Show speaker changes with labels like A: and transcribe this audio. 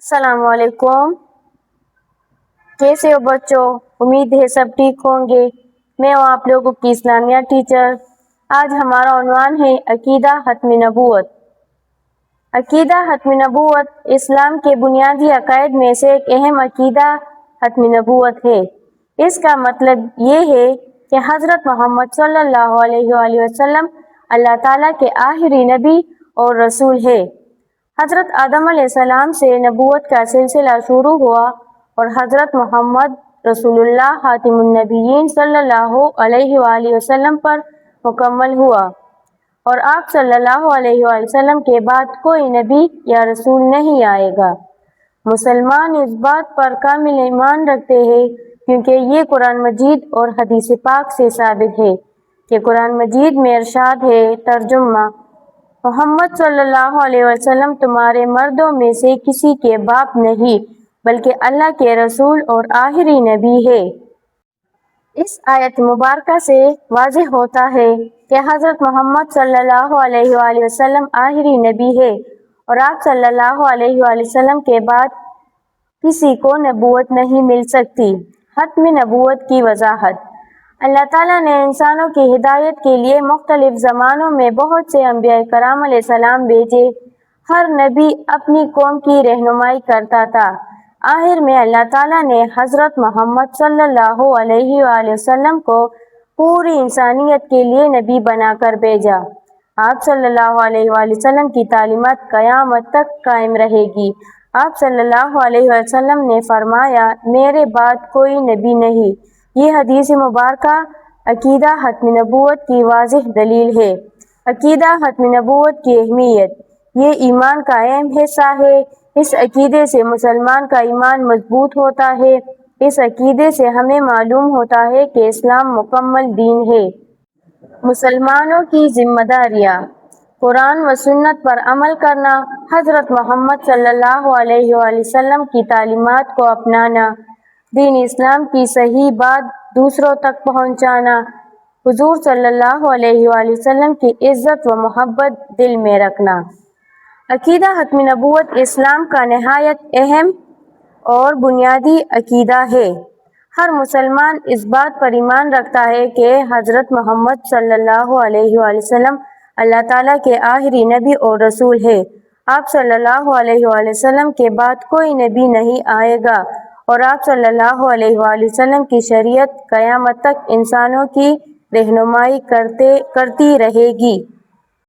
A: السلام علیکم، کیسے ہو بچوں؟ امید ہے سب ٹھیک ہوں گے۔ میں ہوں آپ لوگوں کی اسلامیہ ٹیچر۔ آج ہمارا عنوان ہے عقیدہ ختم نبوت۔ عقیدہ ختم نبوت اسلام کے بنیادی عقائد میں سے ایک اہم عقیدہ ختم نبوت ہے۔ اس کا مطلب یہ ہے کہ حضرت محمد صلی اللہ علیہ وآلہ وسلم اللہ تعالیٰ کے آخری نبی اور رسول ہے۔ حضرت آدم علیہ السلام سے نبوت کا سلسلہ شروع ہوا اور حضرت محمد رسول اللہ خاتم النبیین صلی اللہ علیہ وآلہ وسلم پر مکمل ہوا، اور آپ صلی اللہ علیہ وآلہ وسلم کے بعد کوئی نبی یا رسول نہیں آئے گا۔ مسلمان اس بات پر کامل ایمان رکھتے ہیں کیونکہ یہ قرآن مجید اور حدیث پاک سے ثابت ہے کہ قرآن مجید میں ارشاد ہے، ترجمہ: محمد صلی اللہ علیہ وسلم تمہارے مردوں میں سے کسی کے باپ نہیں بلکہ اللہ کے رسول اور آخری نبی ہے۔ اس آیت مبارکہ سے واضح ہوتا ہے کہ حضرت محمد صلی اللہ علیہ وآلہ وسلم آخری نبی ہے اور آپ صلی اللہ علیہ وآلہ وسلم کے بعد کسی کو نبوت نہیں مل سکتی۔ ختم نبوت کی وضاحت: اللہ تعالیٰ نے انسانوں کی ہدایت کے لیے مختلف زمانوں میں بہت سے انبیاء کرام علیہ السلام بھیجے۔ ہر نبی اپنی قوم کی رہنمائی کرتا تھا۔ آخر میں اللہ تعالیٰ نے حضرت محمد صلی اللہ علیہ وآلہ وسلم کو پوری انسانیت کے لیے نبی بنا کر بھیجا۔ آپ صلی اللہ علیہ وآلہ وسلم کی تعلیمات قیامت تک قائم رہے گی۔ آپ صلی اللہ علیہ وسلم نے فرمایا، میرے بعد کوئی نبی نہیں۔ یہ حدیث مبارکہ عقیدہ ختم نبوت کی واضح دلیل ہے۔ عقیدہ ختم نبوت کی اہمیت: یہ ایمان کا اہم حصہ ہے۔ اس عقیدے سے مسلمان کا ایمان مضبوط ہوتا ہے۔ اس عقیدے سے ہمیں معلوم ہوتا ہے کہ اسلام مکمل دین ہے۔ مسلمانوں کی ذمہ داریاں: قرآن و سنت پر عمل کرنا، حضرت محمد صلی اللہ علیہ وآلہ وسلم کی تعلیمات کو اپنانا، دین اسلام کی صحیح بات دوسروں تک پہنچانا، حضور صلی اللہ علیہ وآلہ وسلم کی عزت و محبت دل میں رکھنا۔ عقیدہ ختم نبوت اسلام کا نہایت اہم اور بنیادی عقیدہ ہے۔ ہر مسلمان اس بات پر ایمان رکھتا ہے کہ حضرت محمد صلی اللہ علیہ وآلہ وسلم اللہ تعالیٰ کے آخری نبی اور رسول ہے۔ آپ صلی اللہ علیہ وآلہ وسلم کے بعد کوئی نبی نہیں آئے گا اور آپ صلی اللہ علیہ وآلہ وسلم کی شریعت قیامت تک انسانوں کی رہنمائی کرتی رہے گی۔